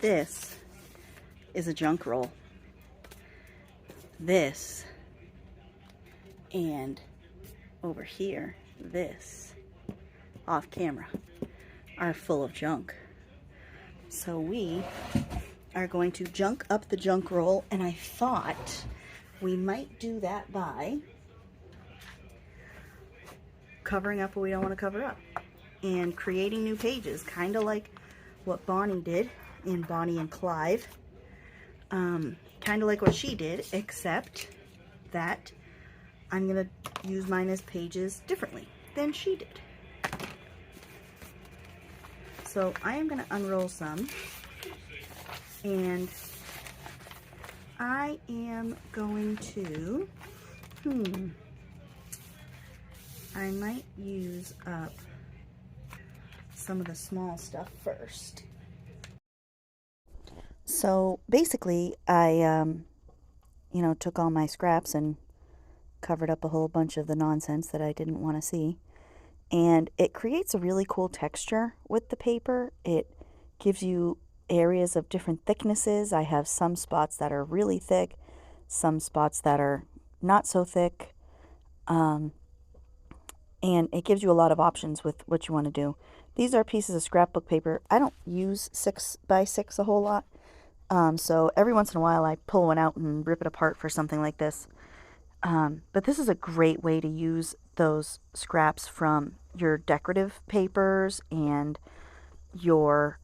This is a junk roll. This and over here, this, off camera, are full of junk. So we are going to junk up the junk roll, and I thought we might do that by covering up what we don't want to cover up and creating new pages, kind of like what Bonnie did in Bonnie and Clive. Kind of like what she did, except that I'm going to use mine as pages differently than she did. So I am going to unroll some, and I am going to, I might use up some of the small stuff first. So basically, I, took all my scraps and covered up a whole bunch of the nonsense that I didn't want to see. And it creates a really cool texture with the paper. It gives you areas of different thicknesses. I have some spots that are really thick, some spots that are not so thick. And it gives you a lot of options with what you want to do. These are pieces of scrapbook paper. I don't use 6x6 a whole lot. So every once in a while I pull one out and rip it apart for something like this. But this is a great way to use those scraps from your decorative papers and your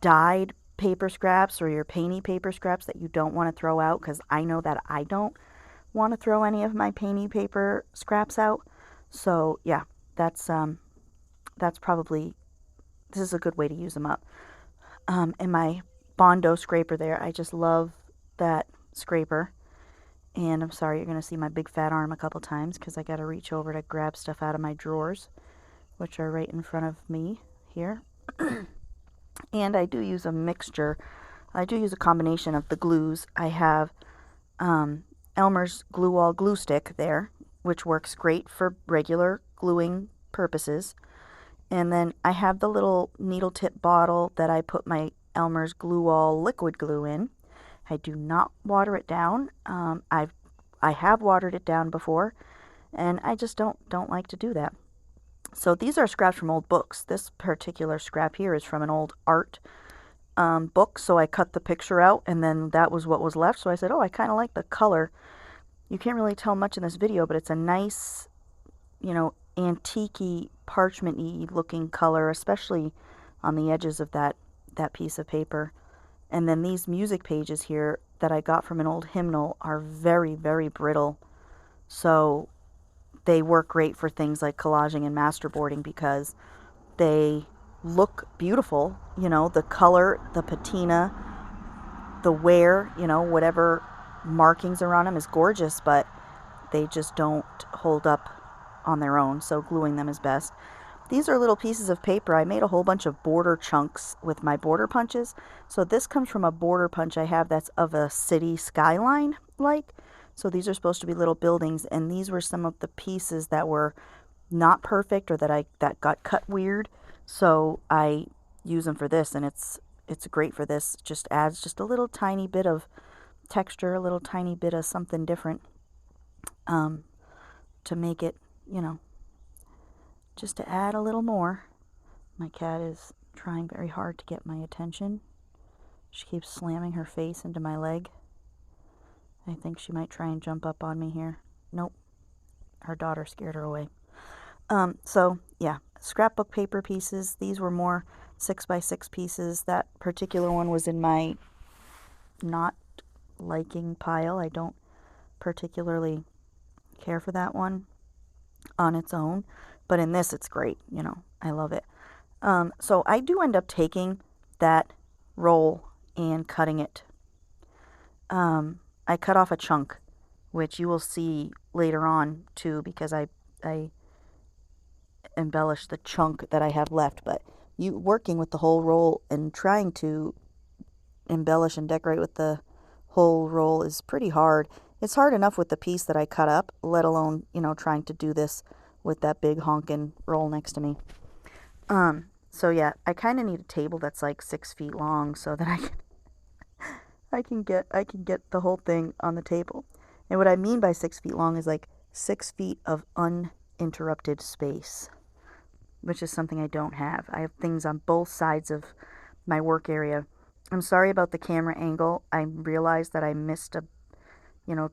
dyed paper scraps or your painty paper scraps that you don't want to throw out, because I know that I don't want to throw any of my painty paper scraps out. So yeah, that's probably, this is a good way to use them up. And my Bondo scraper there, I just love that scraper. And I'm sorry, you're going to see my big fat arm a couple times because I got to reach over to grab stuff out of my drawers, which are right in front of me here. And I do use a mixture. I do use a combination of the glues. I have Elmer's Glue All glue stick there, which works great for regular gluing purposes. And then I have the little needle tip bottle that I put my Elmer's Glue All liquid glue in. I do not water it down. I have watered it down before, and I just don't like to do that. So these are scraps from old books. This particular scrap here is from an old art book, so I cut the picture out, and then that was what was left. So I said, oh, I kind of like the color. You can't really tell much in this video, but it's a nice, antique-y, parchment-y looking color, especially on the edges of that piece of paper. And then these music pages here that I got from an old hymnal are very, very brittle. So they work great for things like collaging and masterboarding because they look beautiful. The color, the patina, the wear, whatever markings are on them is gorgeous, but they just don't hold up on their own. So gluing them is best. These are little pieces of paper. I made a whole bunch of border chunks with my border punches. So this comes from a border punch I have that's of a city skyline like. So these are supposed to be little buildings, and these were some of the pieces that were not perfect or that got cut weird. So I use them for this, and it's great for this. It just adds just a little tiny bit of texture, a little tiny bit of something different to make it, just to add a little more. My cat is trying very hard to get my attention. She keeps slamming her face into my leg. I think she might try and jump up on me here. Nope. Her daughter scared her away. So, yeah, scrapbook paper pieces. These were more 6x6 pieces. That particular one was in my not liking pile. I don't particularly care for that one on its own. But in this, it's great. I love it. So I do end up taking that roll and cutting it. I cut off a chunk, which you will see later on too, because I embellished the chunk that I have left. But working with the whole roll and trying to embellish and decorate with the whole roll is pretty hard. It's hard enough with the piece that I cut up, let alone, trying to do this with that big honkin' roll next to me. So yeah, I kind of need a table that's like 6 feet long so that I can get the whole thing on the table. And what I mean by 6 feet long is like 6 feet of uninterrupted space, which is something I don't have. I have things on both sides of my work area. I'm sorry about the camera angle. I realized that I missed a,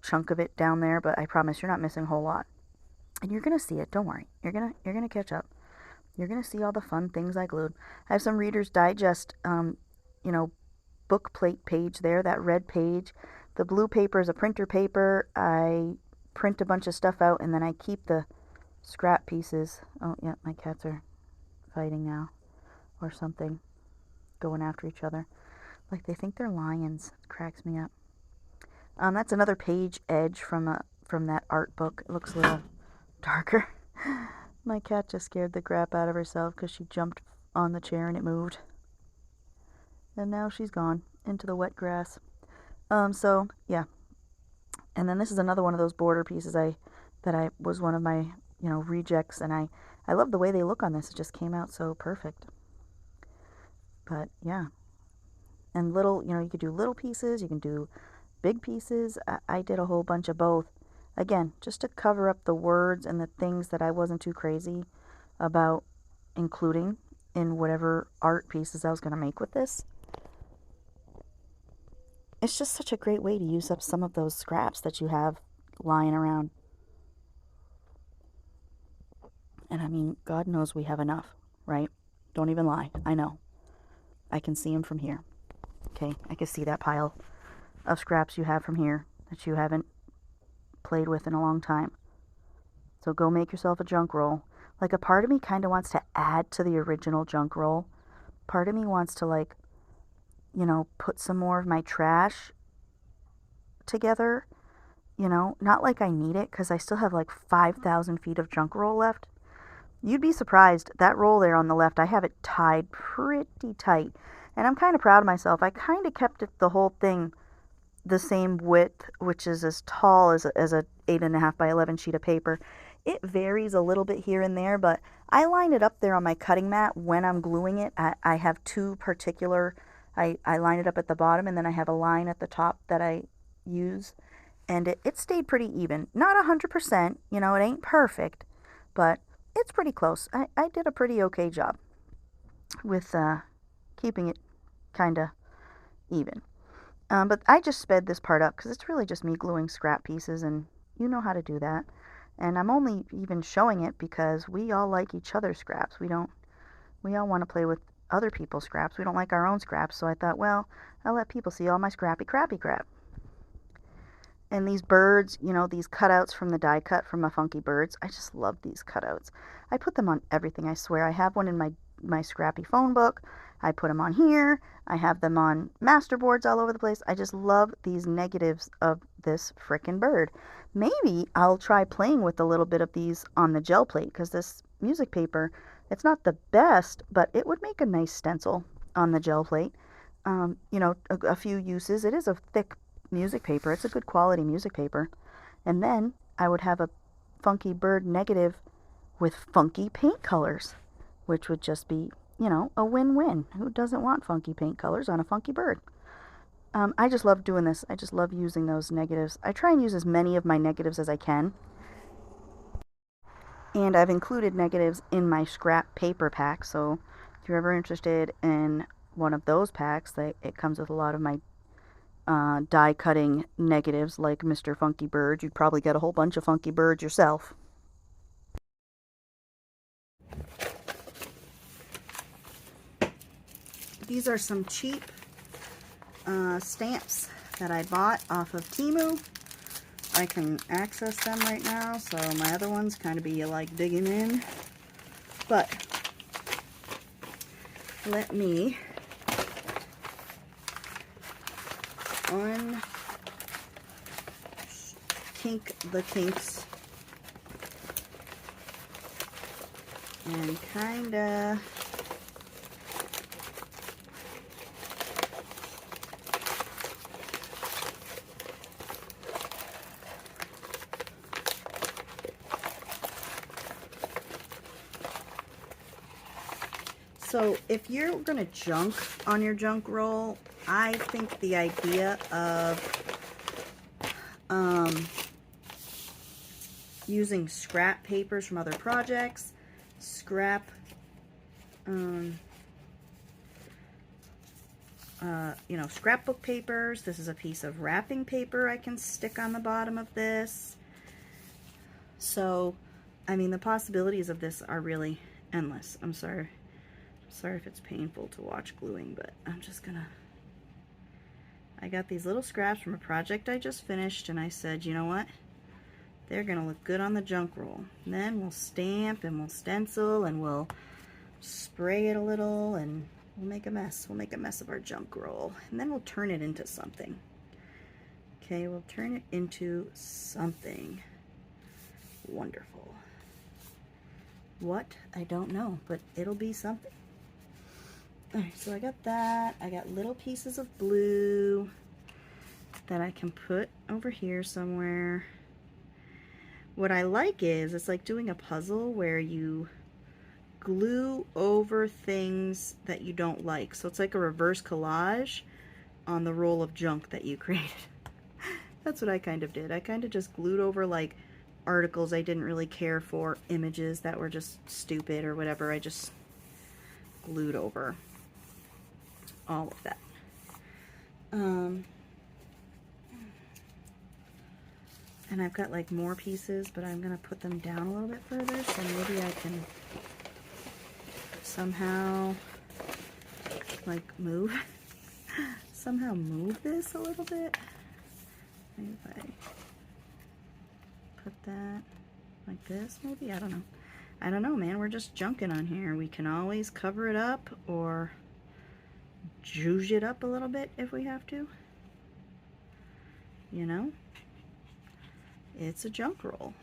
chunk of it down there, but I promise you're not missing a whole lot. And you're gonna see it. Don't worry. You're gonna catch up. You're gonna see all the fun things I glued. I have some Reader's Digest, book plate page there. That red page. The blue paper is a printer paper. I print a bunch of stuff out, and then I keep the scrap pieces. Oh yeah, my cats are fighting now, or something, going after each other. Like they think they're lions. It cracks me up. That's another page edge from that art book. It looks a little darker. My cat just scared the crap out of herself because she jumped on the chair and it moved. And now she's gone into the wet grass. So yeah. And then this is another one of those border pieces that was one of my, rejects, and I love the way they look on this. It just came out so perfect. But yeah. And little, you could do little pieces, you can do big pieces. I did a whole bunch of both. Again, just to cover up the words and the things that I wasn't too crazy about including in whatever art pieces I was going to make with this. It's just such a great way to use up some of those scraps that you have lying around. And I mean, God knows we have enough, right? Don't even lie. I know. I can see them from here. Okay, I can see that pile of scraps you have from here that you haven't played with in a long time. So go make yourself a junk roll. Like, a part of me kind of wants to add to the original junk roll. Part of me wants to, put some more of my trash together. Not like I need it, because I still have 5,000 feet of junk roll left. You'd be surprised. That roll there on the left, I have it tied pretty tight. And I'm kind of proud of myself. I kind of kept it, the whole thing, the same width, which is as tall as a 8.5 by 11 sheet of paper. It varies a little bit here and there, but I line it up there on my cutting mat when I'm gluing it. I have two particular, I line it up at the bottom, and then I have a line at the top that I use, and it stayed pretty even. Not 100%, it ain't perfect, but it's pretty close. I did a pretty okay job with keeping it kind of even. But I just sped this part up because it's really just me gluing scrap pieces, and you know how to do that. And I'm only even showing it because we all like each other's scraps. We all want to play with other people's scraps. We don't like our own scraps, so I thought, well, I'll let people see all my scrappy crappy crap. And these birds, these cutouts from the die cut from my Funky Birds, I just love these cutouts. I put them on everything, I swear. I have one in my scrappy phone book. I put them on here. I have them on masterboards all over the place. I just love these negatives of this frickin' bird. Maybe I'll try playing with a little bit of these on the gel plate, because this music paper, it's not the best, but it would make a nice stencil on the gel plate. A few uses. It is a thick music paper. It's a good quality music paper. And then I would have a Funky Bird negative with funky paint colors, which would just be, a win-win. Who doesn't want funky paint colors on a funky bird? I just love doing this. I just love using those negatives. I try and use as many of my negatives as I can. And I've included negatives in my scrap paper pack, so if you're ever interested in one of those packs, it comes with a lot of my die cutting negatives, like Mr. Funky Bird. You'd probably get a whole bunch of Funky Birds yourself. These are some cheap stamps that I bought off of Temu. I can access them right now, so my other ones kind of be digging in. But let me kink the kinks and kinda So if you're going to junk on your junk roll, I think the idea of using scrap papers from other projects, you know, scrapbook papers. This is a piece of wrapping paper I can stick on the bottom of this. So, I mean, the possibilities of this are really endless. I'm sorry if it's painful to watch gluing, but I'm just gonna... I got these little scraps from a project I just finished, and I said, you know what? They're gonna look good on the junk roll. And then we'll stamp and we'll stencil and we'll spray it a little and we'll make a mess. We'll make a mess of our junk roll. And then we'll turn it into something. Okay, we'll turn it into something wonderful. What? I don't know, but it'll be something. Alright, so I got that. I got little pieces of blue that I can put over here somewhere. What I like is, it's like doing a puzzle where you glue over things that you don't like. So it's like a reverse collage on the roll of junk that you created. That's what I kind of did. I kind of just glued over like articles I didn't really care for, images that were just stupid or whatever. I just glued over all of that. And I've got like more pieces, but I'm gonna put them down a little bit further, so maybe I can somehow like move this a little bit. Maybe if I put that like this, maybe, I don't know. I don't know, man, we're just junking on here. We can always cover it up or zhuzh it up a little bit if we have to. You know? It's a junk roll.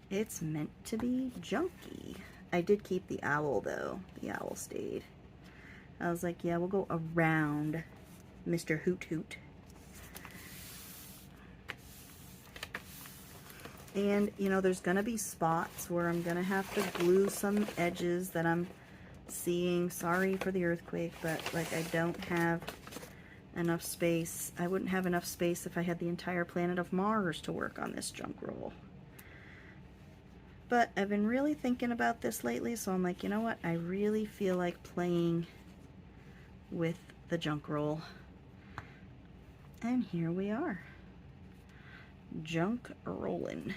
It's meant to be junky. I did keep the owl though. The owl stayed. I was like, yeah, we'll go around Mr. Hoot Hoot. And, you know, there's gonna be spots where I'm gonna have to glue some edges that I'm seeing. Sorry for the earthquake, but like I don't have enough space. I wouldn't have enough space if I had the entire planet of Mars to work on this junk roll. But I've been really thinking about this lately, so I'm like, you know what? I really feel like playing with the junk roll. And here we are. Junk rolling.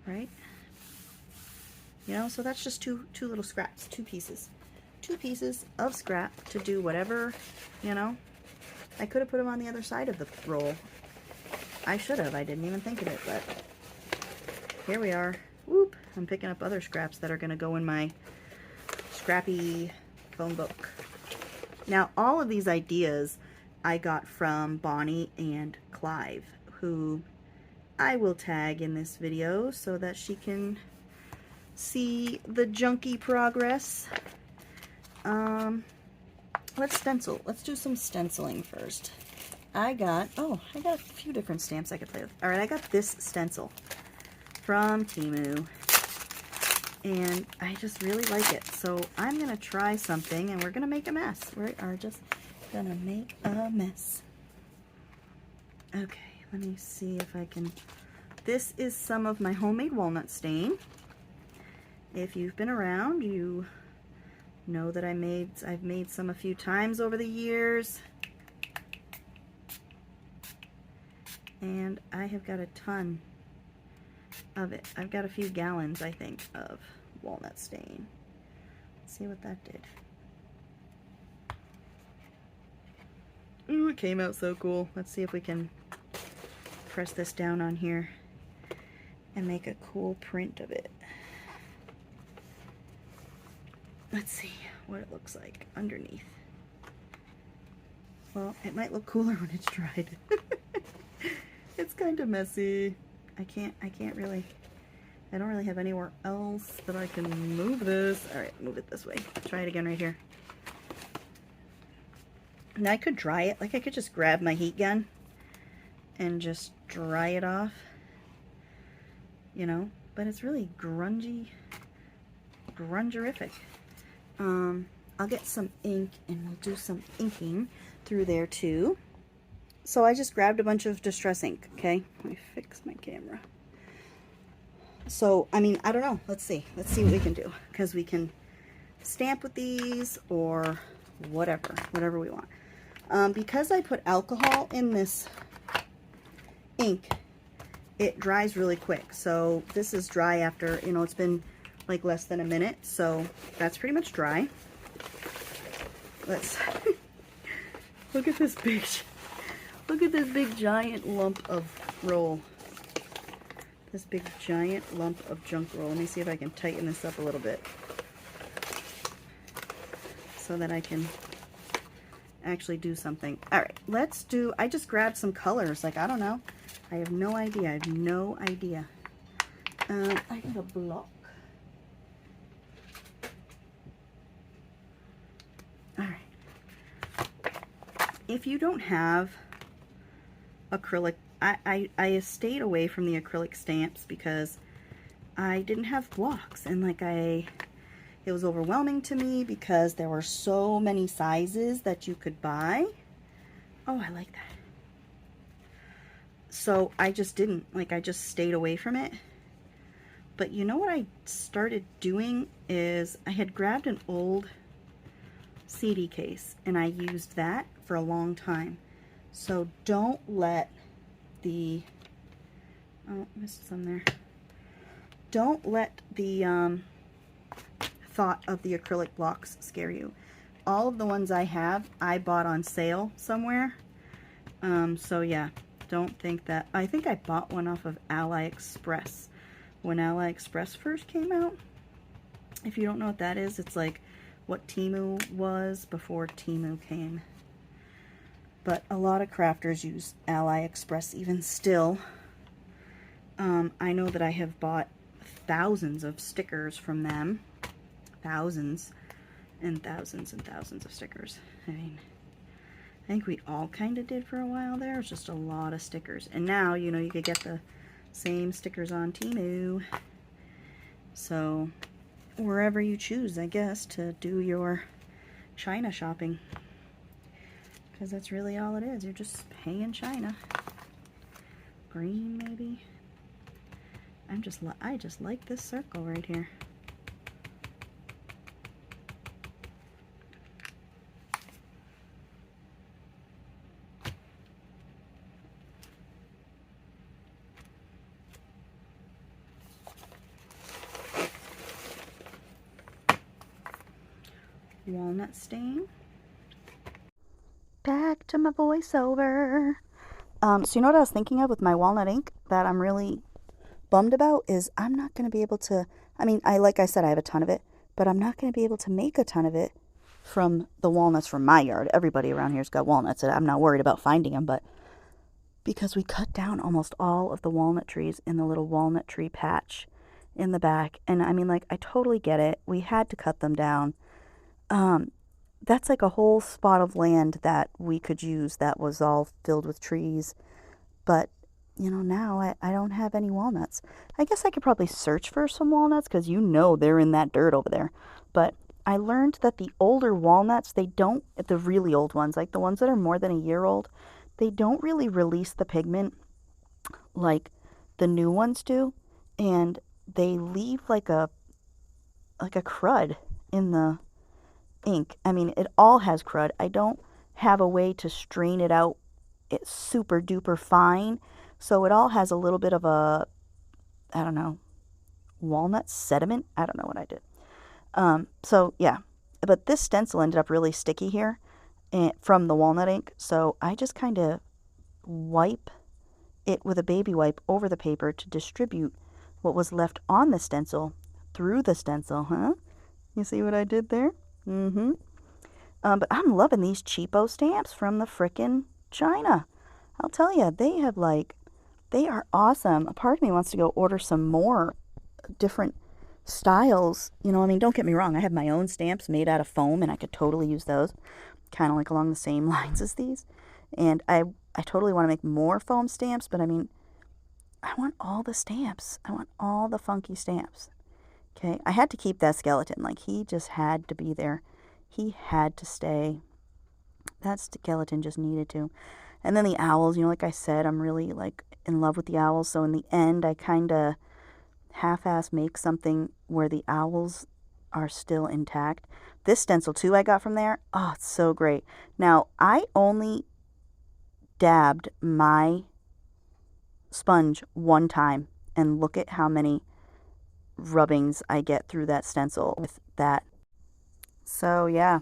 Right? You know, so that's just two little scraps, two pieces of scrap to do whatever, you know. I could have put them on the other side of the roll. I should have. I didn't even think of it, but here we are. Whoop! I'm picking up other scraps that are going to go in my scrappy phone book. Now, all of these ideas I got from Bonnie and Clive, who I will tag in this video so that she can see the junky progress. Let's stencil. Let's do some stenciling first. I got a few different stamps I could play with. Alright, I got this stencil from Temu, and I just really like it. So I'm going to try something, and we're going to make a mess. We are just going to make a mess. Okay, let me see if I can... This is some of my homemade walnut stain. If you've been around, you know that I've made some a few times over the years. And I have got a ton of it. I've got a few gallons, I think, of walnut stain. Let's see what that did. Ooh, it came out so cool. Let's see if we can press this down on here and make a cool print of it. Let's see what it looks like underneath. Well, it might look cooler when it's dried. It's kind of messy. I don't really have anywhere else that I can move this. All right, move it this way. Try it again right here. And I could dry it. Like I could just grab my heat gun and just dry it off, you know, but it's really grungy. grungerific. I'll get some ink and we'll do some inking through there too. So I just grabbed a bunch of Distress ink, okay? Let me fix my camera. So, I mean, I don't know. Let's see. Let's see what we can do. Because we can stamp with these or whatever we want. Because I put alcohol in this ink, it dries really quick. So this is dry after, you know, it's been like less than a minute. So that's pretty much dry. Let's look at this big giant lump of roll. This big giant lump of junk roll. Let me see if I can tighten this up a little bit so that I can actually do something. All right, let's do, I just grabbed some colors. Like, I don't know. I have no idea. I have no idea. I got a block. All right. If you don't have acrylic, I stayed away from the acrylic stamps because I didn't have blocks, and like it was overwhelming to me because there were so many sizes that you could buy. Oh, I like that. So I just didn't, like, I just stayed away from it. But you know what I started doing is I had grabbed an old CD case and I used that for a long time. So don't let the, oh, missed some there. Don't let the thought of the acrylic blocks scare you. All of the ones I have, I bought on sale somewhere. So yeah, don't think that. I think I bought one off of AliExpress when AliExpress first came out. If you don't know what that is, it's like what Temu was before Temu came. But a lot of crafters use AliExpress even still. I know that I have bought thousands of stickers from them. Thousands and thousands and thousands of stickers. I mean, I think we all kind of did for a while there. It's just a lot of stickers. And now, you know, you could get the same stickers on Temu. So, wherever you choose, I guess, to do your China shopping. Because that's really all it is. You're just paying China. Green, maybe. I just like this circle right here. Walnut stain. Back to my voiceover. So you know what I was thinking of with my walnut ink that I'm really bummed about is I'm not going to be able to, I mean, like I said, I have a ton of it, but I'm not going to be able to make a ton of it from the walnuts from my yard. Everybody around here's got walnuts, and I'm not worried about finding them, but because we cut down almost all of the walnut trees in the little walnut tree patch in the back, and I mean, like, I totally get it. We had to cut them down. That's like a whole spot of land that we could use that was all filled with trees. But, you know, now I don't have any walnuts. I guess I could probably search for some walnuts because you know they're in that dirt over there. But I learned that the older walnuts, they don't, the really old ones, like the ones that are more than a year old, they don't really release the pigment like the new ones do. And they leave like a crud in the ink. I mean, it all has crud. I don't have a way to strain it out. It's super duper fine. So it all has a little bit of a, I don't know, walnut sediment. I don't know what I did. So yeah, but this stencil ended up really sticky here from the walnut ink. So I just kind of wipe it with a baby wipe over the paper to distribute what was left on the stencil through the stencil, huh? You see what I did there? But I'm loving these cheapo stamps from the frickin' China. I'll tell you, they have they are awesome. A part of me wants to go order some more different styles. You know, I mean, don't get me wrong. I have my own stamps made out of foam, and I could totally use those. Kind of like along the same lines as these. And I totally want to make more foam stamps, but I mean, I want all the stamps. I want all the funky stamps. Okay, I had to keep that skeleton. Like, he just had to be there. He had to stay. That skeleton just needed to. And then the owls, you know, like I said, I'm really, like, in love with the owls. So in the end, I kind of half-ass make something where the owls are still intact. This stencil, too, I got from there. Oh, it's so great. Now, I only dabbed my sponge one time. And look at how many rubbings I get through that stencil with that. So yeah,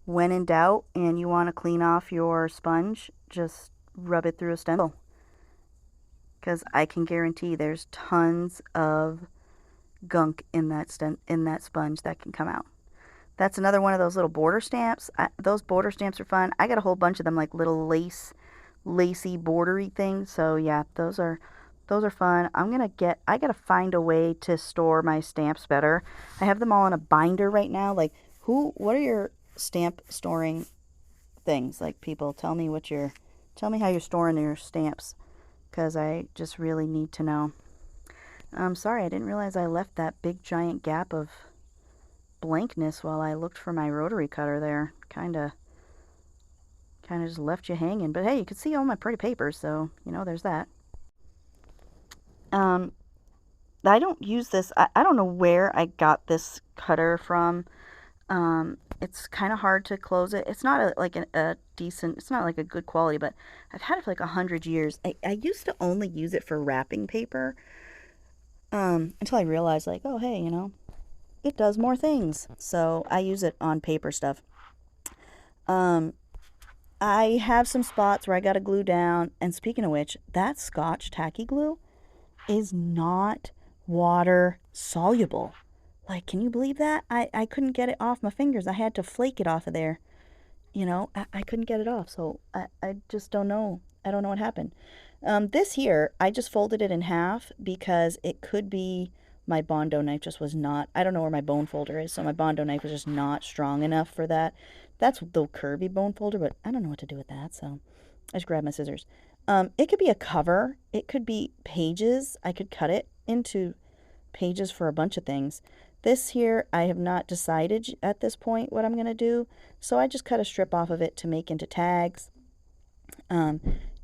when in doubt and you want to clean off your sponge, just rub it through a stencil, because I can guarantee there's tons of gunk in that sponge that can come out. That's another one of those little border stamps. Those border stamps are fun. I got a whole bunch of them, like little lacy bordery things. So yeah, those are fun. I gotta find a way to store my stamps better. I have them all in a binder right now. Like, what are your stamp storing things? Like, people, tell me how you're storing your stamps, because I just really need to know. I'm sorry, I didn't realize I left that big giant gap of blankness while I looked for my rotary cutter there. Kind of just left you hanging. But hey, you can see all my pretty papers, so, you know, there's that. I don't use this. I don't know where I got this cutter from. It's kind of hard to close it. It's not it's not like a good quality, but I've had it for like 100 years. I used to only use it for wrapping paper, until I realized, like, oh, hey, you know, it does more things. So I use it on paper stuff. I have some spots where I got to glue down. And speaking of which, that Scotch tacky glue is not water soluble. Like, can you believe that? I couldn't get it off my fingers. I had to flake it off of there. You know, I couldn't get it off. So I just don't know. I don't know what happened. This here, I just folded it in half because it could be my Bondo knife just was not, I don't know where my bone folder is, so my Bondo knife was just not strong enough for that. That's the curvy bone folder, but I don't know what to do with that, so I just grabbed my scissors. It could be a cover. It could be pages. I could cut it into pages for a bunch of things. This here, I have not decided at this point what I'm going to do, so I just cut a strip off of it to make into tags.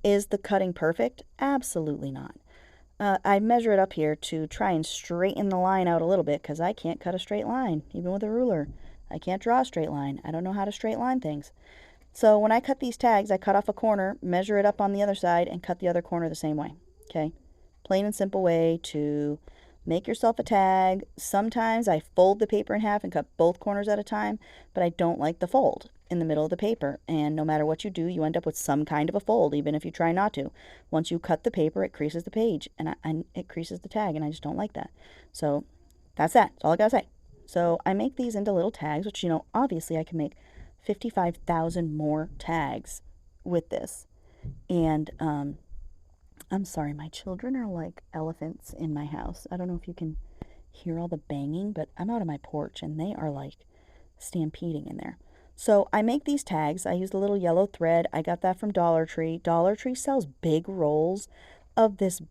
Is the cutting perfect? Absolutely not. I measure it up here to try and straighten the line out a little bit, because I can't cut a straight line, even with a ruler. I can't draw a straight line. I don't know how to straight line things. So when I cut these tags, I cut off a corner, measure it up on the other side, and cut the other corner the same way. Okay? Plain and simple way to make yourself a tag. Sometimes I fold the paper in half and cut both corners at a time, but I don't like the fold in the middle of the paper. And no matter what you do, you end up with some kind of a fold, even if you try not to. Once you cut the paper, it creases the page, and it creases the tag, and I just don't like that. So that's that. That's all I gotta say. So I make these into little tags, which, you know, obviously I can make 55,000 more tags with this. And I'm sorry, my children are like elephants in my house. I don't know if you can hear all the banging, but I'm out on my porch and they are like stampeding in there. So I make these tags. I use a little yellow thread. I got that from Dollar Tree. Dollar Tree sells big rolls of this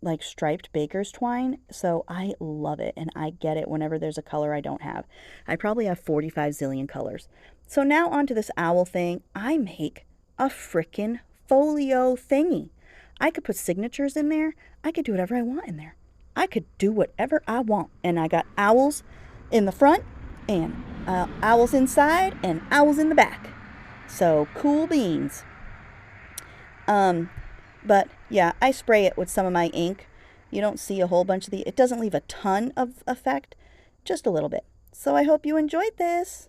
like striped baker's twine, so I love it, and I get it whenever there's a color I don't have. I probably have 45 zillion colors. So now onto this owl thing. I make a frickin' folio thingy. I could put signatures in there. I could do whatever I want in there. I could do whatever I want. And I got owls in the front, and owls inside, and owls in the back. So cool beans. But yeah, I spray it with some of my ink. You don't see a whole bunch of it doesn't leave a ton of effect, just a little bit. So I hope you enjoyed this.